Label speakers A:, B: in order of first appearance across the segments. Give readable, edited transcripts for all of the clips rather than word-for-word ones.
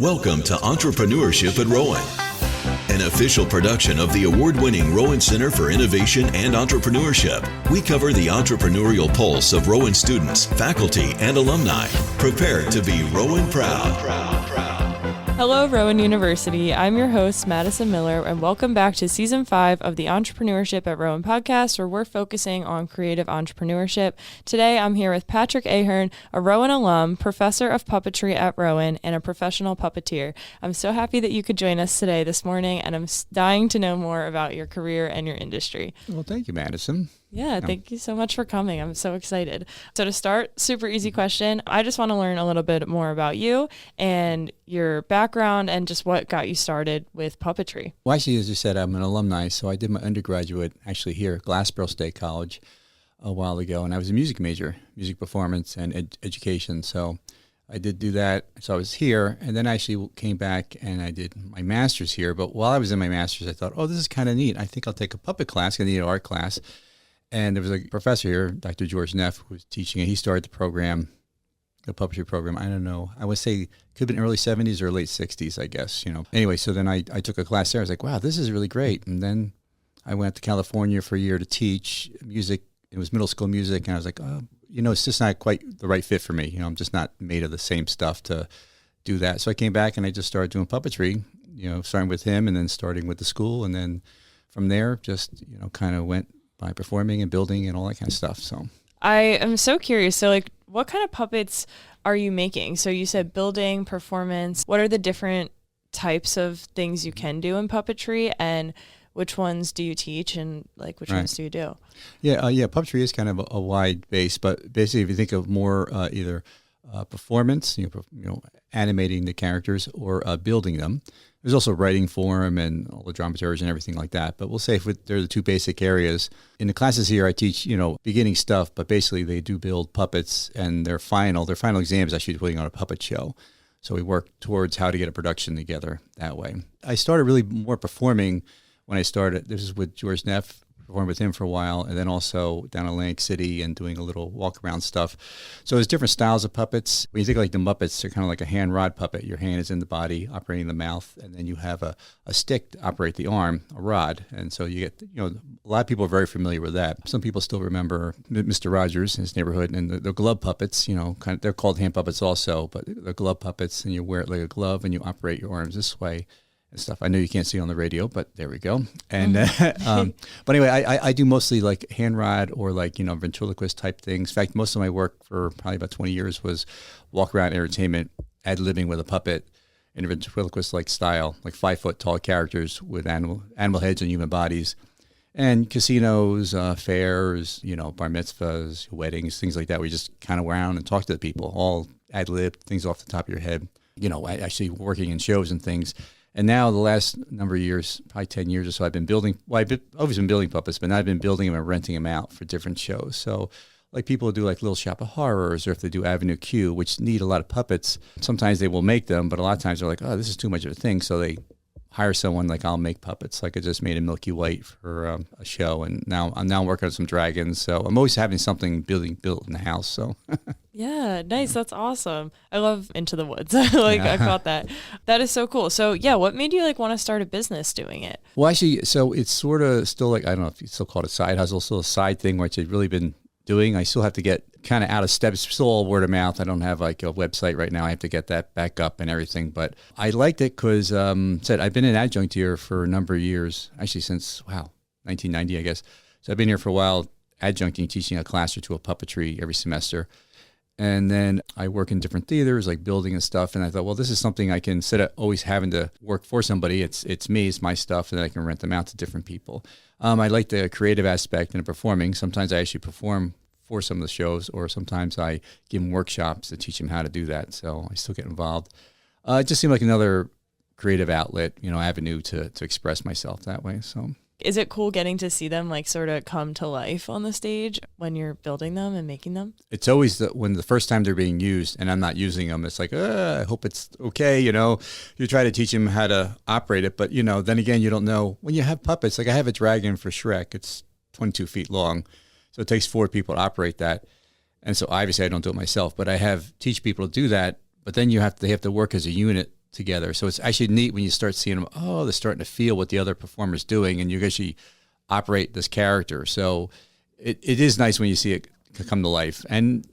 A: Welcome to Entrepreneurship at Rowan, an official production of the award-winning Rowan Center for Innovation and Entrepreneurship. We cover the entrepreneurial pulse of Rowan students, faculty, and alumni. Prepare to be Rowan proud.
B: Hello, Rowan University. I'm your host, Madison Miller, and welcome back to Season 5 of the Entrepreneurship at Rowan podcast, where we're focusing on creative entrepreneurship. Today, I'm here with Patrick Ahern, a Rowan alum, professor of puppetry at Rowan, and a professional puppeteer. I'm so happy that you could join us today this morning, and I'm dying to know more about your career and your industry.
C: Well, thank you, Madison.
B: Yeah, thank you so much for coming. I'm so excited. So to start, super easy question. I just want to learn a little bit more about you and your background and just what got you started with puppetry.
C: Well, actually, as you said, I'm an alumni, so I did my undergraduate actually here at Glassboro State College a while ago, and I was a music major, music performance and education. So I did do that. So I was here, and then I actually came back and I did my master's here. But while I was in my master's, I thought, oh, this is kind of neat. I think I'll take a puppet class. I need an art class. And there was a professor here, Dr. George Neff, who was teaching it. He started the program, the puppetry program. I don't know. I would say it could have been early 70s or late 60s, I guess. Anyway, so then I took a class there. I was like, wow, this is really great. And then I went to California for a year to teach music. It was middle school music. And I was like, oh, it's just not quite the right fit for me. I'm just not made of the same stuff to do that. So I came back and I just started doing puppetry, starting with him and then starting with the school. And then from there, just, kind of went by performing and building and all that kind of stuff. So
B: I am so curious. So what kind of puppets are you making? So you said building, performance. What are the different types of things you can do in puppetry, and which ones do you teach, and which ones do you do?
C: Yeah, puppetry is kind of a wide base, but basically if you think of more either performance, animating the characters or building them. There's also writing for them and all the dramaturgs and everything like that. But we'll say they're the two basic areas. In the classes here, I teach, beginning stuff, but basically they do build puppets, and their final exam is actually putting on a puppet show. So we work towards how to get a production together that way. I started really more performing when I started. This is with George Neff. Performed with him for a while, and then also down in Atlantic City and doing a little walk around stuff. So there's different styles of puppets. When you think like the Muppets, they're kind of like a hand rod puppet. Your hand is in the body, operating the mouth, and then you have a stick to operate the arm, a rod. And so you get, a lot of people are very familiar with that. Some people still remember Mr. Rogers in his neighborhood and the glove puppets, they're called hand puppets also, but the glove puppets, and you wear it like a glove and you operate your arms this way. And stuff. I know you can't see on the radio, but there we go. And but anyway, I do mostly like hand rod or ventriloquist type things. In fact, most of my work for probably about 20 years was walk around entertainment, ad-libbing with a puppet in a ventriloquist like style, like 5-foot tall characters with animal heads and human bodies, and casinos, fairs, bar mitzvahs, weddings, things like that. We just kind of go around and talk to the people, all ad-lib, things off the top of your head. Actually working in shows and things. And now the last number of years, probably 10 years or so, I've been building, I've always been building puppets, but now I've been building them and renting them out for different shows. So like people who do like Little Shop of Horrors, or if they do Avenue Q, which need a lot of puppets, sometimes they will make them, but a lot of times they're like, oh, this is too much of a thing. So they hire someone like, I'll make puppets. Like I just made a Milky White for a show, and now I'm working on some dragons. So I'm always having something built in the house. So
B: yeah, nice. That's awesome. I love Into the Woods. I caught that. That is so cool. So yeah, what made you want to start a business doing it?
C: Well, actually, so it's sort of still I don't know if you still call it a side hustle, still a side thing, which I've really been doing. I still have to get kind of out of step. It's still all word of mouth. I don't have a website right now. I have to get that back up and everything. But I liked it because I've been an adjunct here for a number of years, actually since 1990, I guess. So I've been here for a while, adjuncting, teaching a class or two of puppetry every semester. And then I work in different theaters, like building and stuff. And I thought, well, this is something I can, instead of always having to work for somebody, it's me, it's my stuff, and then I can rent them out to different people. I like the creative aspect and performing. Sometimes I actually perform for some of the shows, or sometimes I give them workshops to teach them how to do that. So I still get involved. It just seemed like another creative outlet, avenue to express myself that way. So
B: is it cool getting to see them sort of come to life on the stage when you're building them and making them?
C: It's always when the first time they're being used and I'm not using them, it's like, I hope it's okay. You try to teach them how to operate it, but then again, you don't know when you have puppets. Like I have a dragon for Shrek. It's 22 feet long. So it takes 4 people to operate that. And so obviously I don't do it myself, but I teach people to do that. But then they have to work as a unit together. So it's actually neat when you start seeing them, oh, they're starting to feel what the other performer's doing, and you actually operate this character. So it is nice when you see it come to life. And,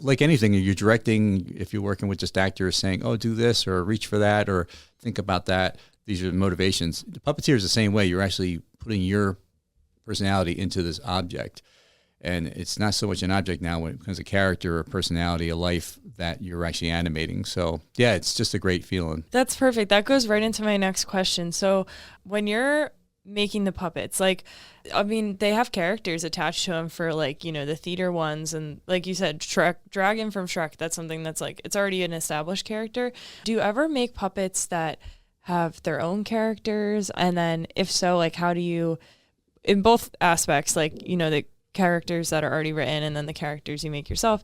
C: like anything, you're directing, if you're working with just actors saying, oh, do this or reach for that or think about that. These are motivations. The puppeteer is the same way. You're actually putting your personality into this object. And it's not so much an object now when it becomes a character, a personality, a life that you're actually animating. So, yeah, it's just a great feeling.
B: That's perfect. That goes right into my next question. So when you're making the puppets, they have characters attached to them for the theater ones. And like you said, Dragon from Shrek, that's something that's it's already an established character. Do you ever make puppets that have their own characters? And then if so, how do you, in both aspects, the characters that are already written and then the characters you make yourself,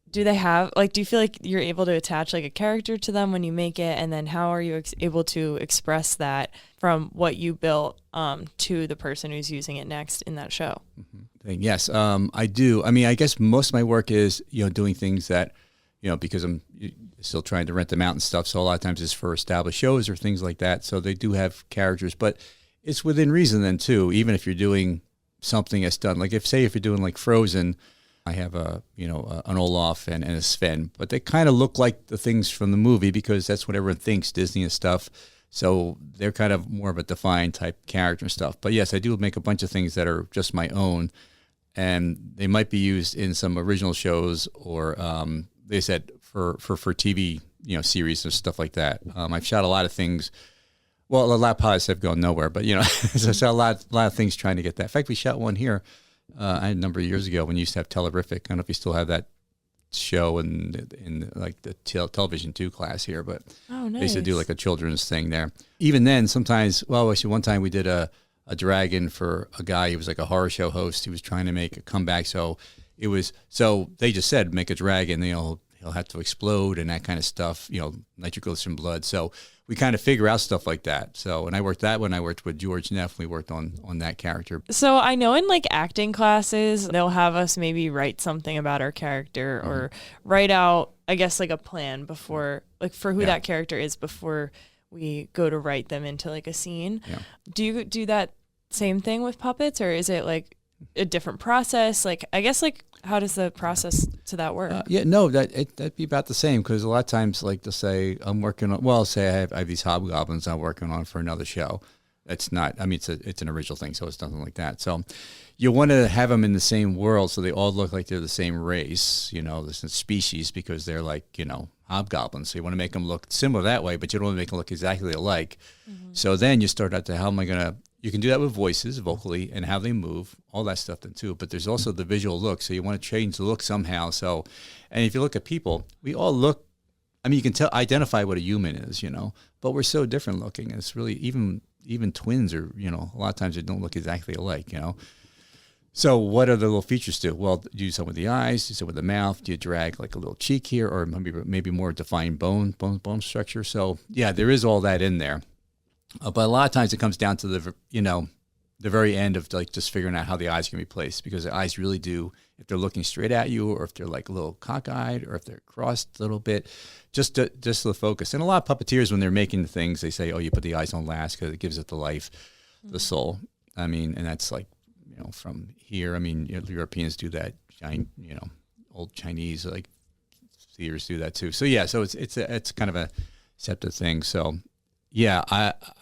B: do they have, do you feel like you're able to attach a character to them when you make it? And then how are you able to express that from what you built to the person who's using it next in that show?
C: Mm-hmm. Yes, I do. I mean, I guess most of my work is, doing things that, because I'm still trying to rent them out and stuff. So a lot of times it's for established shows or things like that. So they do have characters, but it's within reason then too, even if you're doing something that's done. If you're doing Frozen, I have an Olaf and a Sven, but they kind of look like the things from the movie because that's what everyone thinks, Disney and stuff. So they're kind of more of a defined type character and stuff. But yes, I do make a bunch of things that are just my own, and they might be used in some original shows or they said for TV, series and stuff like that. I've shot a lot of things. Well, a lot of pilots have gone nowhere, but so I saw a lot of things trying to get that. In fact, we shot one here a number of years ago when you used to have Telerific. I don't know if you still have that show in the television 2 class here, but
B: nice.
C: They used to do a children's thing there. Even then, sometimes, actually one time we did a dragon for a guy. He was a horror show host. He was trying to make a comeback, so they just said make a dragon. He'll have to explode and that kind of stuff. Nitroglycerin blood. So we kind of figure out stuff like that. So, and I worked with George Neff. We worked on that character.
B: So I know in acting classes, they'll have us maybe write something about our character or write out, I guess, a plan before, for who that character is before we go to write them into a scene. Yeah. Do you do that same thing with puppets, or is it a different process? I guess how does the process to that work?
C: That'd be about the same, because a lot of times, to say I'm working on, say I have these hobgoblins I'm working on for another show. It's not, it's an original thing, so it's nothing like that. So you want to have them in the same world so they all look like they're the same race, this species, because they're hobgoblins. So you want to make them look similar that way, but you don't want to make them look exactly alike. Mm-hmm. So then you start out to how am I going to, you can do that with voices, vocally, and how they move, all that stuff then too. But there's also the visual look. So you want to change the look somehow. So, and if you look at people, we all look, you can identify what a human is, but we're so different looking. It's really, even twins are, a lot of times they don't look exactly alike, So what are the little features to? Well, do you do something with the eyes? Do you do something with the mouth? Do you drag a little cheek here, or maybe more defined bone structure? So yeah, there is all that in there. But a lot of times it comes down to the very end of just figuring out how the eyes can be placed, because the eyes really do, if they're looking straight at you, or if they're a little cockeyed, or if they're crossed a little bit, just the focus. And a lot of puppeteers, when they're making the things, they say, oh, you put the eyes on last because it gives it the life, the soul. And that's from here. Europeans do that. Old Chinese theaters do that too. So yeah, so it's kind of a separate thing. So yeah,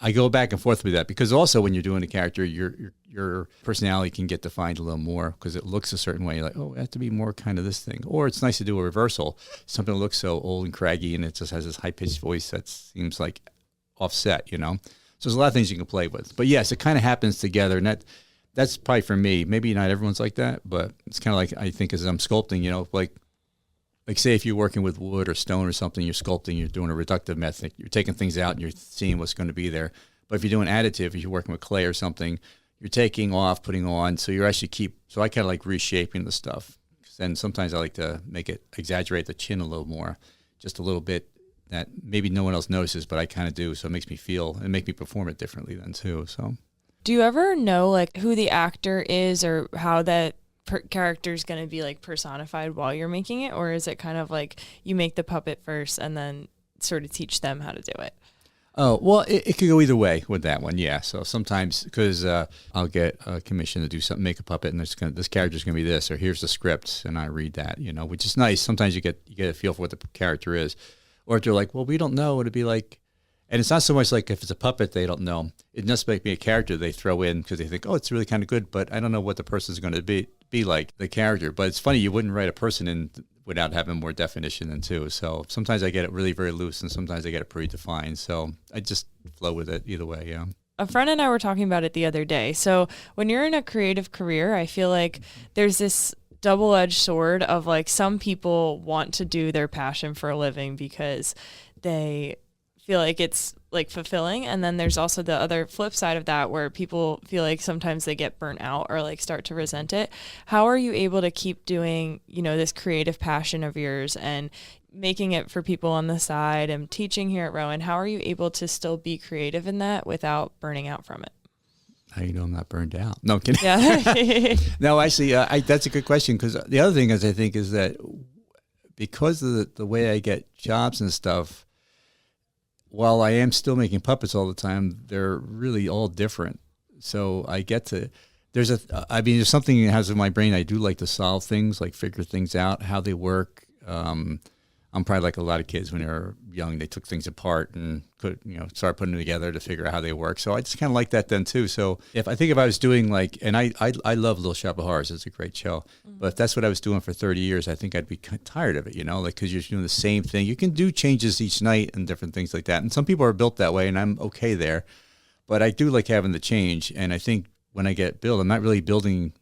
C: I go back and forth with that, because also when you're doing a character, your personality can get defined a little more, because it looks a certain way. You're like, oh, it has to be more kind of this thing. Or it's nice to do a reversal. Something that looks so old and craggy, and it just has this high-pitched voice that seems offset, So there's a lot of things you can play with. But yes, it kind of happens together, and that's probably for me. Maybe not everyone's like that, but it's kind of I think as I'm sculpting, like say if you're working with wood or stone or something, you're sculpting, you're doing a reductive method, you're taking things out and you're seeing what's going to be there. But if you're doing additive, if you're working with clay or something, you're taking off, putting on, so you're actually so I kind of reshaping the stuff. And sometimes I like to exaggerate the chin a little more, just a little bit, that maybe no one else notices, but I kind of do. So it makes me feel, and make me perform it differently then too. So
B: do you ever know who the actor is, or how that character is going to be personified while you're making it? Or is it kind of you make the puppet first and then sort of teach them how to do it?
C: Oh, well, it could go either way with that one, yeah. So sometimes, because I'll get a commission to do something, make a puppet, and this character's going to be this, or here's the script, and I read that, which is nice. Sometimes you get a feel for what the character is. Or if they're like, well, we don't know what it'd be like. And it's not so much like if it's a puppet, they don't know. It just might be a character they throw in because they think, oh, it's really kind of good, but I don't know what the person's going to be like, the character. But it's funny, you wouldn't write a person in without having more definition than two. So sometimes I get it really very loose, and sometimes I get it pretty defined. So I just flow with it either way, yeah.
B: A friend and I were talking about it the other day. So when you're in a creative career, I feel like there's this double-edged sword of like some people want to do their passion for a living because they feel like it's like fulfilling, and then there's also the other flip side of that where people feel like sometimes they get burnt out or like start to resent it. How are you able to keep doing, this creative passion of yours and making it for people on the side and teaching here at Rowan? How are you able to still be creative in that without burning out from it?
C: How you know I'm not burned out? No, I'm kidding.
B: Yeah.
C: No, actually, that's a good question, because the other thing is, I think, is that because of the way I get jobs and stuff, while I am still making puppets all the time, they're really all different. So I get to, there's something that has in my brain. I do like to solve things, like figure things out, how they work. I'm probably like a lot of kids when they were young. They took things apart and start putting them together to figure out how they work. So I just kind of like that then too. So if I was doing and I love Little Shop of Horrors. It's a great show. Mm-hmm. But if that's what I was doing for 30 years, I think I'd be kind of tired of it, because you're doing the same thing. You can do changes each night and different things like that. And some people are built that way, and I'm okay there. But I do like having the change. And I think when I get billed, I'm not really building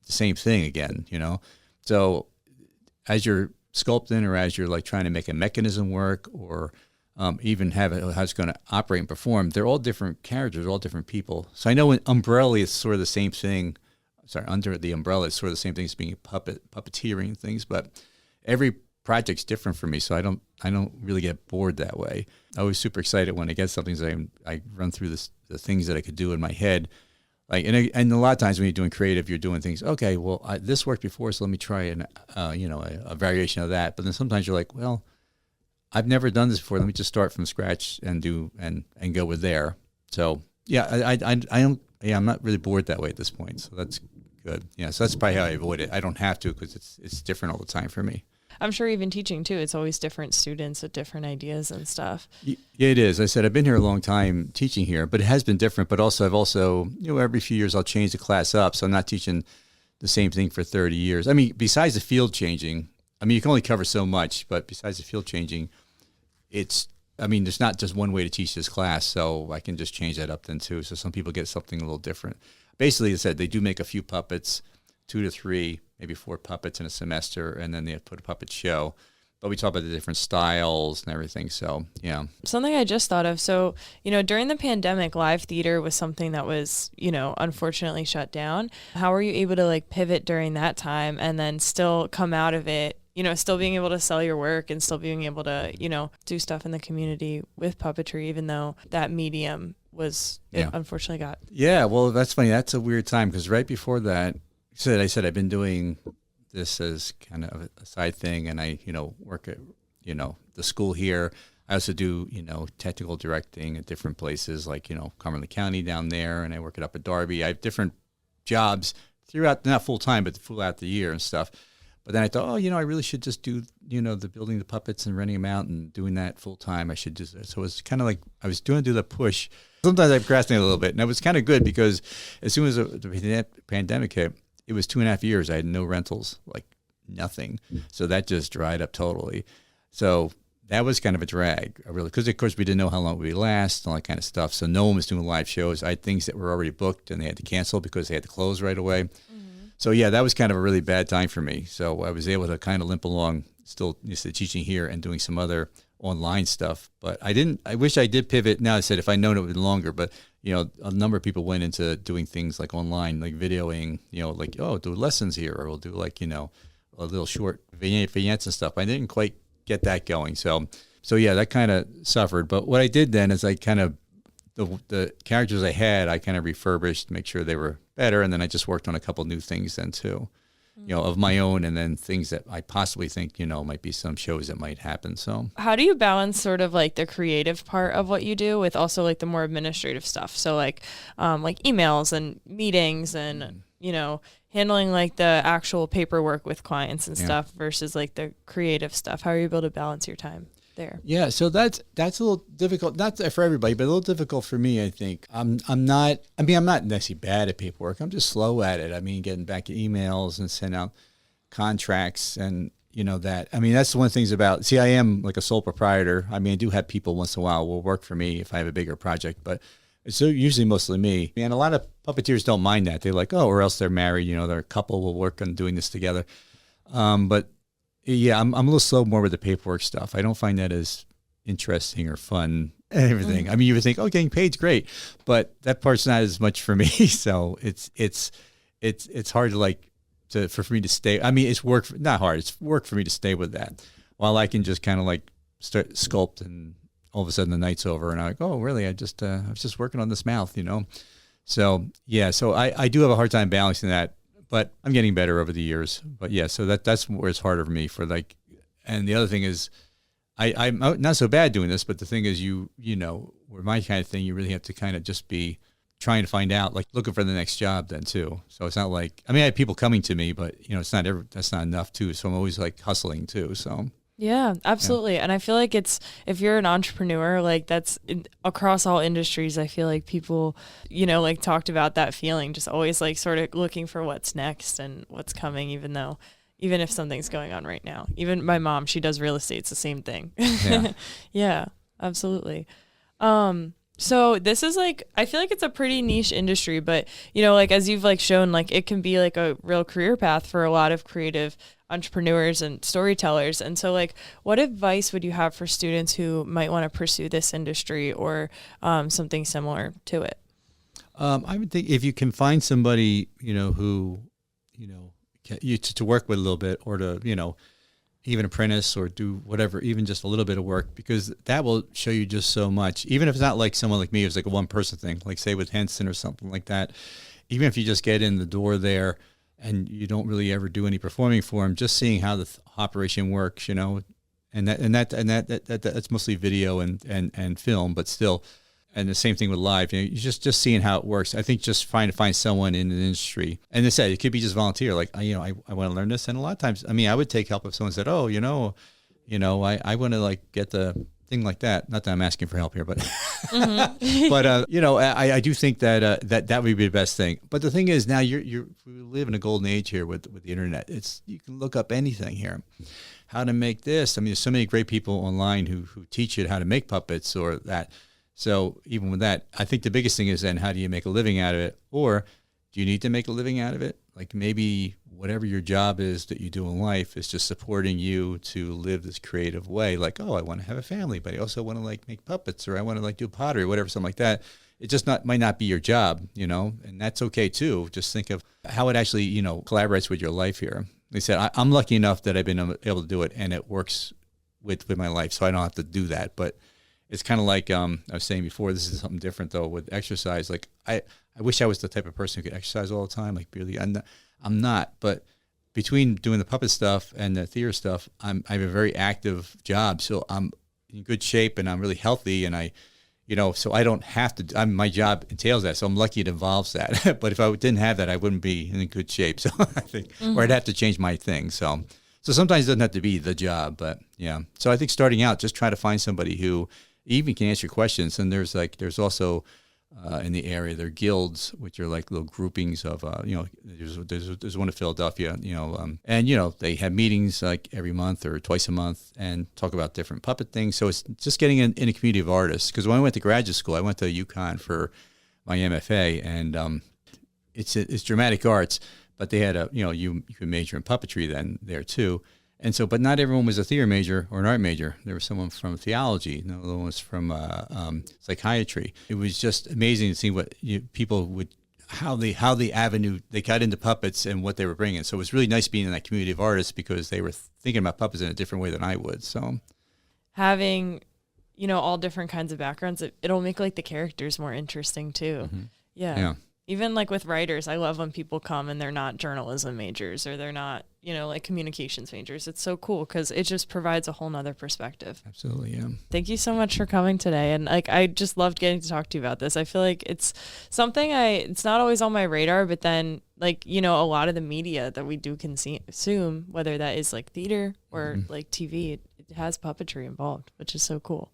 C: the same thing again, So as you're sculpting, or as you're like trying to make a mechanism work, or even have it how it's going to operate and perform, they're all different characters, all different people. So I know in Umbrella it's sort of the same thing. Sorry, under the umbrella it's sort of the same thing as being puppeteering things, but every project's different for me, so I don't really get bored that way. I was super excited when I get something, so I run through the things that I could do in my head. And a lot of times when you're doing creative, you're doing things, okay, well, this worked before, so let me try a variation of that. But then sometimes you're like, well, I've never done this before. Let me just start from scratch and do and go with there. So yeah, I'm not really bored that way at this point. So that's good. Yeah, so that's probably how I avoid it. I don't have to, because it's different all the time for me.
B: I'm sure even teaching too, it's always different students with different ideas and stuff.
C: Yeah, it is. I said, I've been here a long time teaching here, but it has been different. But also, I've also, every few years I'll change the class up. So I'm not teaching the same thing for 30 years. I mean, besides the field changing, you can only cover so much, but besides the field changing, there's not just one way to teach this class. So I can just change that up then too. So some people get something a little different. Basically, I said, they do make a few puppets, 2 to 3, maybe 4 puppets in a semester, and then they have to put a puppet show. But we talk about the different styles and everything. So, yeah. Something
B: I just thought of. So, during the pandemic, live theater was something that was, unfortunately shut down. How were you able to pivot during that time and then still come out of it, still being able to sell your work and still being able to, do stuff in the community with puppetry, even though that medium was, unfortunately got.
C: Yeah, well, that's funny. That's a weird time, because right before that, I said I've been doing this as kind of a side thing, and I, work at, the school here. I also do, technical directing at different places, like, Cumberland County down there, and I work at Upper Darby. I have different jobs throughout, not full time, but throughout the year and stuff. But then I thought, I really should just do, the building the puppets and renting them out and doing that full time. I should just, so it was kind of like I was doing the push. Sometimes I procrastinate a little bit, and it was kind of good, because as soon as the pandemic hit, it was 2.5 years. I had no rentals, like nothing. So that just dried up totally. So that was kind of a drag, really, because of course we didn't know how long it would last and all that kind of stuff. So no one was doing live shows. I had things that were already booked and they had to cancel because they had to close right away. Mm-hmm. So yeah, that was kind of a really bad time for me. So I was able to kind of limp along, still teaching here and doing some other online stuff. But I wish I did pivot. Now I said if I'd known it would be longer, but a number of people went into doing things like online, like videoing, do lessons here, or we'll do a little short vignettes and stuff. I didn't quite get that going. So yeah, that kind of suffered. But what I did then is I kind of, the characters I had, I kind of refurbished, make sure they were better. And then I just worked on a couple new things then too. of my own, and then things that I possibly think, might be some shows that might happen. So
B: how do you balance sort of like the creative part of what you do with also like the more administrative stuff? So like emails and meetings and, handling like the actual paperwork with clients and stuff versus like the creative stuff. How are you able to balance your time there?
C: Yeah, so that's a little difficult, not for everybody, but a little difficult for me, I think. I'm not necessarily bad at paperwork. I'm just slow at it. I mean, getting back emails and sending out contracts and, that's one of the things about, I am like a sole proprietor. I mean, I do have people once in a while will work for me if I have a bigger project, but it's usually mostly me. And a lot of puppeteers don't mind that. They're like, or else they're married, they're a couple, will work on doing this together. But yeah, I'm a little slow more with the paperwork stuff. I don't find that as interesting or fun and everything. I mean, you would think, getting paid's great, but that part's not as much for me. So it's hard to for me to stay. I mean, it's work, not hard. It's work for me to stay with that, while I can just kind of like start sculpt, and all of a sudden the night's over, and I'm like, oh, really? I was just working on this mouth, So yeah, so I do have a hard time balancing that. But I'm getting better over the years. But yeah, so that's where it's harder for me for like, and the other thing is I'm not so bad doing this, but the thing is with my kind of thing, you really have to kind of just be trying to find out, like looking for the next job then too. So it's not like, I have people coming to me, but that's not enough too. So I'm always like hustling too. So.
B: Yeah, absolutely. Yeah. And I feel like if you're an entrepreneur, like that's across all industries, I feel like people, like talked about that feeling, just always like sort of looking for what's next and what's coming, even if something's going on right now. Even my mom, she does real estate. It's the same thing. Yeah, yeah, absolutely. So this is like, I feel like it's a pretty niche industry, but like as you've like shown, like it can be like a real career path for a lot of creative entrepreneurs and storytellers. And so like, what advice would you have for students who might want to pursue this industry or something similar to it?
C: I would think if you can find somebody, who, you to work with a little bit, or to, even apprentice or do whatever, even just a little bit of work, because that will show you just so much. Even if it's not like someone like me, it's like a one person thing, like say with Henson or something like that. Even if you just get in the door there and you don't really ever do any performing for them, just seeing how the operation works, and that's mostly video and film, but still. And the same thing with live, you just seeing how it works. I think just trying to find someone in an industry, and they said it could be just volunteer. Like, I want to learn this. And a lot of times, I would take help if someone said, oh, I want to like get the thing like that. Not that I'm asking for help here, but, but, I do think that, that would be the best thing. But the thing is now we live in a golden age here with the internet. You can look up anything here, how to make this. There's so many great people online who teach you how to make puppets or that. So even with that, I think the biggest thing is then how do you make a living out of it? Or do you need to make a living out of it? Like maybe whatever your job is that you do in life is just supporting you to live this creative way. Like, oh, I want to have a family, but I also want to like make puppets, or I want to like do pottery, whatever, something like that. It just might not be your job, and that's okay too. Just think of how it actually, collaborates with your life here. They said, I'm lucky enough that I've been able to do it and it works with my life. So I don't have to do that. But it's kind of like I was saying before, this is something different though with exercise. Like I wish I was the type of person who could exercise all the time. Like really, I'm not. But between doing the puppet stuff and the theater stuff, I have a very active job. So I'm in good shape and I'm really healthy. And so I don't have to. My job entails that. So I'm lucky it involves that. But if I didn't have that, I wouldn't be in good shape. So I think, or I'd have to change my thing. So sometimes it doesn't have to be the job. But yeah. So I think starting out, just try to find somebody who even can answer questions. And there's also in the area, there are guilds, which are like little groupings of, there's one in Philadelphia, and they have meetings like every month or twice a month and talk about different puppet things. So it's just getting in a community of artists. Because when I went to graduate school, I went to UConn for my MFA, and it's dramatic arts, but they had you could major in puppetry then there too. And so, but not everyone was a theater major or an art major. There was someone from theology, another one was from psychiatry. It was just amazing to see what people would, how the avenue they got into puppets and what they were bringing. So it was really nice being in that community of artists because they were thinking about puppets in a different way than I would. So
B: having, all different kinds of backgrounds, it'll make like the characters more interesting too.
C: Mm-hmm.
B: Yeah. Even like with writers, I love when people come and they're not journalism majors or they're not, like communications majors. It's so cool because it just provides a whole nother perspective.
C: Absolutely, yeah.
B: Thank you so much for coming today. And like, I just loved getting to talk to you about this. I feel like it's something it's not always on my radar, but then like, a lot of the media that we do consume, whether that is like theater or like TV, it has puppetry involved, which is so cool.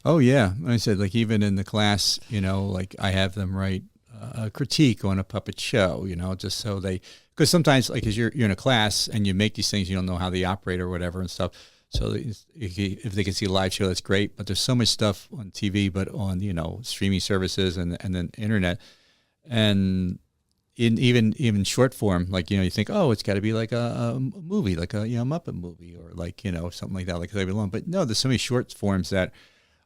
C: Oh yeah. Like I said, like even in the class, like I have them write a critique on a puppet show, just so because sometimes like as you're in a class and you make these things, you don't know how they operate or whatever and stuff. So if they can see a live show, that's great. But there's so much stuff on TV, but on, streaming services and then internet and even short form, like, you think, oh, it's got to be like a movie, like a, Muppet movie or like, something like that, like they belong. But no, there's so many short forms that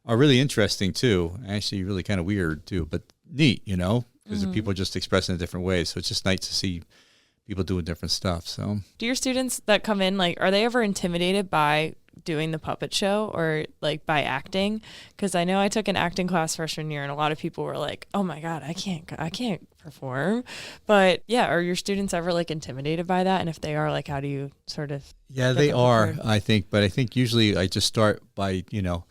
C: are really interesting too. Actually really kind of weird too, but neat, because the people just express in a different way. So it's just nice to see people doing different stuff. So
B: do your students that come in, like, are they ever intimidated by doing the puppet show or like by acting? Because I know I took an acting class freshman year and a lot of people were like, oh my God, I can't perform. But yeah, are your students ever like intimidated by that? And if they are, like, how do you sort of?
C: Yeah, they are, I think. But I think usually I just start by, oh,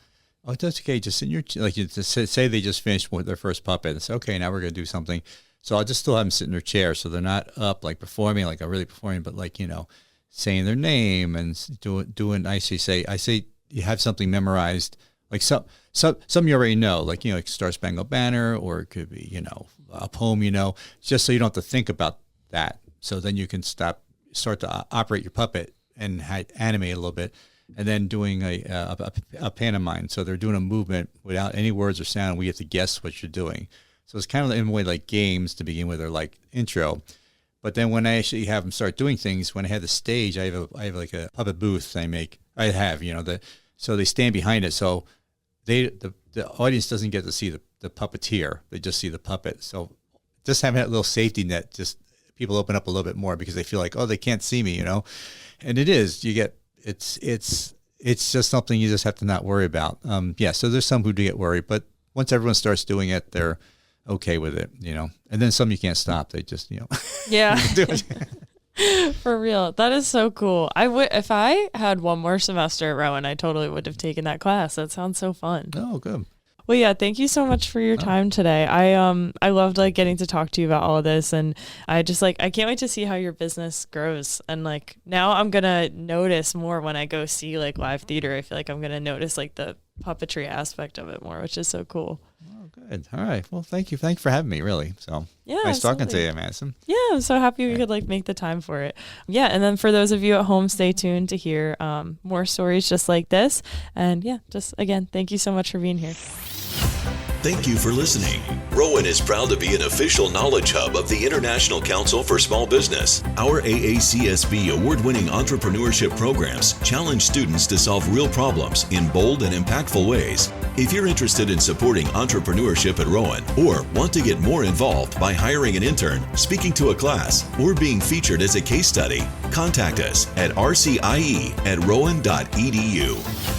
C: that's okay. Just sit in your, like, you just say they just finished with their first puppet and say, okay, now we're going to do something. So I'll just still have them sit in their chair. So they're not up, like performing, like I'm really performing, but like, saying their name and doing, I say you have something memorized, like some you already know, like, like Star Spangled Banner, or it could be, a poem, just so you don't have to think about that. So then you can start to operate your puppet and animate a little bit. And then doing a pantomime. So they're doing a movement without any words or sound. We have to guess what you're doing. So it's kind of in a way like games to begin with, or like intro. But then when I actually have them start doing things, when I have the stage, I have like a puppet booth so they stand behind it. So the audience doesn't get to see the puppeteer. They just see the puppet. So just having that little safety net, just people open up a little bit more because they feel like, oh, they can't see me, And it is, it's just something you just have to not worry about. So there's some who do get worried, but once everyone starts doing it, they're okay with it, and then some you can't stop. They just,
B: yeah, for real. That is so cool. If I had one more semester at Rowan, I totally would have taken that class. That sounds so fun.
C: Oh, good.
B: Well, yeah, thank you so much for your time today. I loved like getting to talk to you about all of this, and I can't wait to see how your business grows. And like now I'm going to notice more when I go see like live theater. I feel like I'm going to notice like the puppetry aspect of it more, which is so cool.
C: Oh, good. All right. Well, thank you. Thanks for having me, really. So
B: yeah,
C: nice talking to you, Madison.
B: Yeah, I'm so happy we could like make the time for it. Yeah, and then for those of you at home, stay tuned to hear more stories just like this. And yeah, just again, thank you so much for being here.
A: Thank you for listening. Rowan is proud to be an official knowledge hub of the International Council for Small Business. Our AACSB award-winning entrepreneurship programs challenge students to solve real problems in bold and impactful ways. If you're interested in supporting entrepreneurship at Rowan, or want to get more involved by hiring an intern, speaking to a class, or being featured as a case study, contact us at rcie@rowan.edu.